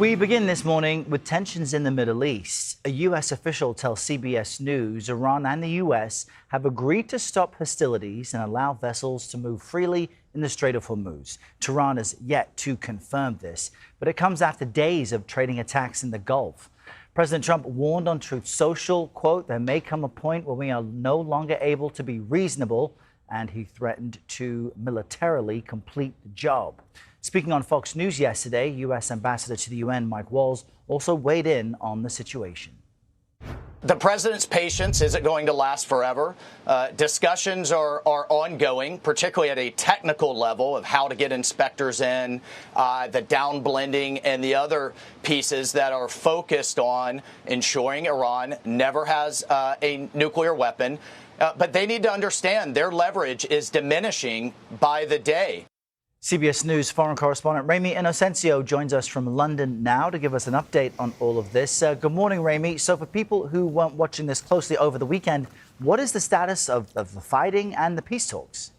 We begin this morning with tensions in the Middle East. A U.S. official tells CBS News Iran and the U.S. have agreed to stop hostilities and allow vessels to move freely in the Strait of Hormuz. Tehran has yet to confirm this, but it comes after days of trading attacks in the Gulf. President Trump warned on Truth Social, quote, "There may come a point where we are no longer able to be reasonable," and he threatened to militarily complete the job. Speaking on Fox News yesterday, U.S. Ambassador to the UN Mike Walls also weighed in on the situation. The president's patience isn't going to last forever. Discussions are ongoing, particularly at a technical level of how to get inspectors in, the downblending and the other pieces that are focused on ensuring Iran never has a nuclear weapon. But they need to understand their leverage is diminishing by the day. CBS News foreign correspondent Ramy Inocencio joins us from London now to give us an update on all of this. Good morning, Ramy. So for people who weren't watching this closely over the weekend, what is the status of the fighting and the peace talks?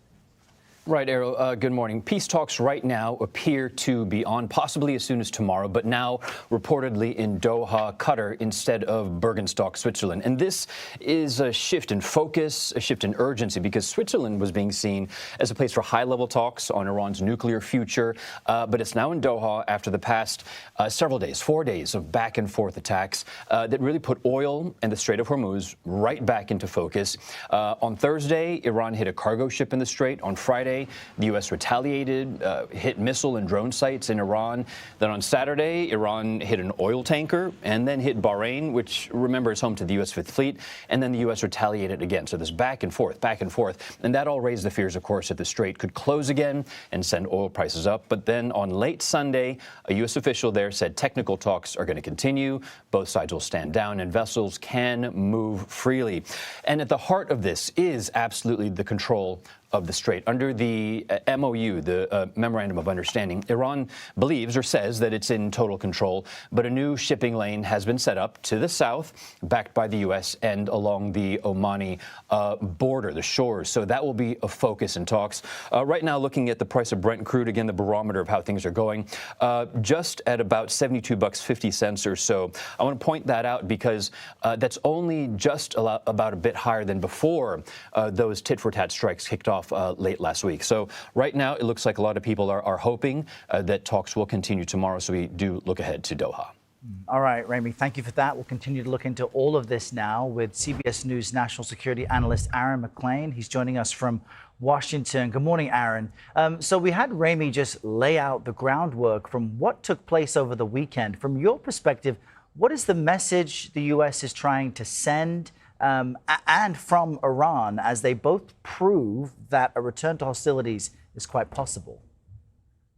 Right, Errol. Good morning. Peace talks right now appear to be on, possibly as soon as tomorrow, but now reportedly in Doha, Qatar, instead of Bergenstock, Switzerland. And this is a shift in focus, a shift in urgency, because Switzerland was being seen as a place for high-level talks on Iran's nuclear future. But it's now in Doha after the past several days, 4 days of back-and-forth attacks that really put oil and the Strait of Hormuz right back into focus. On Thursday, Iran hit a cargo ship in the Strait. On Friday, the U.S. retaliated, hit missile and drone sites in Iran. Then on Saturday, Iran hit an oil tanker and then hit Bahrain, which, remember, is home to the U.S. Fifth Fleet. And then the U.S. retaliated again. So this back and forth. And that all raised the fears, of course, that the Strait could close again and send oil prices up. But then on late Sunday, a U.S. official there said technical talks are going to continue. Both sides will stand down and vessels can move freely. And at the heart of this is absolutely the control of the Strait. Under the MOU, the Memorandum of Understanding, Iran believes or says that it's in total control, but a new shipping lane has been set up to the south, backed by the U.S. and along the Omani border, the shores. So that will be a focus in talks. Right now, looking at the price of Brent crude, again, the barometer of how things are going, just at about $72.50 or so. I want to point that out because that's only just about a bit higher than before those tit-for-tat strikes kicked off late last week. So right now, it looks like a lot of people are hoping that talks will continue tomorrow. So we do look ahead to Doha. All right, Ramy, thank you for that. We'll continue to look into all of this now with CBS News national security analyst Aaron MacLean. He's joining us from Washington. Good morning, Aaron. So we had Ramy just lay out the groundwork from what took place over the weekend. From your perspective, what is the message the U.S. is trying to send and from Iran as they both prove that a return to hostilities is quite possible?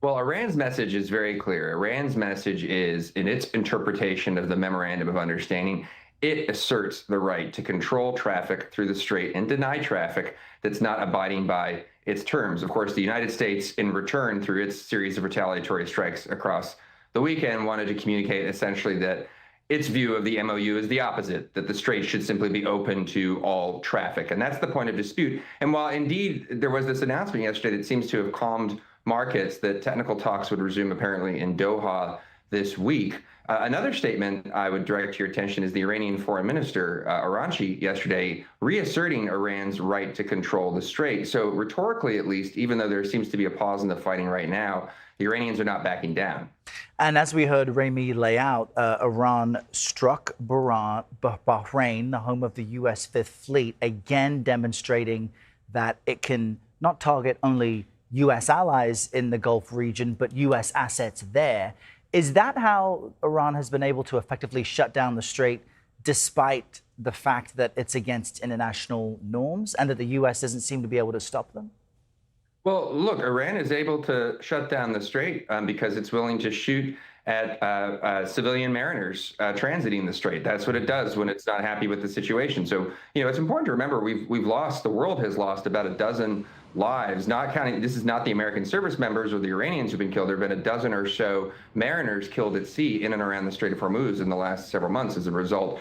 Well, Iran's message is very clear. Iran's message is, in its interpretation of the Memorandum of Understanding, it asserts the right to control traffic through the Strait and deny traffic that's not abiding by its terms. Of course, the United States, in return, through its series of retaliatory strikes across the weekend, wanted to communicate essentially that its view of the MOU is the opposite, that the Strait should simply be open to all traffic. And that's the point of dispute. And while indeed there was this announcement yesterday that seems to have calmed markets, that technical talks would resume apparently in Doha this week, another statement I would direct to your attention is the Iranian foreign minister, Iranchi, yesterday reasserting Iran's right to control the Strait. So rhetorically, at least, even though there seems to be a pause in the fighting right now, the Iranians are not backing down. And as we heard Ramy lay out, Iran struck Bahrain, the home of the U.S. Fifth Fleet, again demonstrating that it can not target only U.S. allies in the Gulf region, but U.S. assets there. Is that how Iran has been able to effectively shut down the Strait, despite the fact that it's against international norms and that the U.S. doesn't seem to be able to stop them? Well, look, Iran is able to shut down the Strait because it's willing to shoot at civilian mariners transiting the Strait. That's what it does when it's not happy with the situation. So, it's important to remember the world has lost about a dozen lives, not counting, this is not the American service members or the Iranians who've been killed. There have been a dozen or so mariners killed at sea in and around the Strait of Hormuz in the last several months as a result,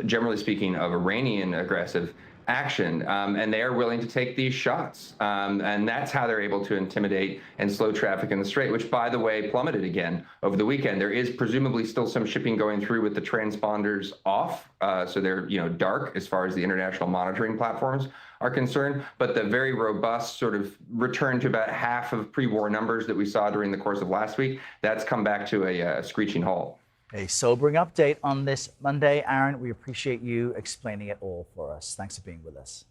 generally speaking, of Iranian aggressive action, and they are willing to take these shots. And that's how they're able to intimidate and slow traffic in the Strait, which, by the way, plummeted again over the weekend. There is presumably still some shipping going through with the transponders off, so they're dark as far as the international monitoring platforms are concerned. But the very robust sort of return to about half of pre-war numbers that we saw during the course of last week, that's come back to a screeching halt. A sobering update on this Monday. Aaron, we appreciate you explaining it all for us. Thanks for being with us.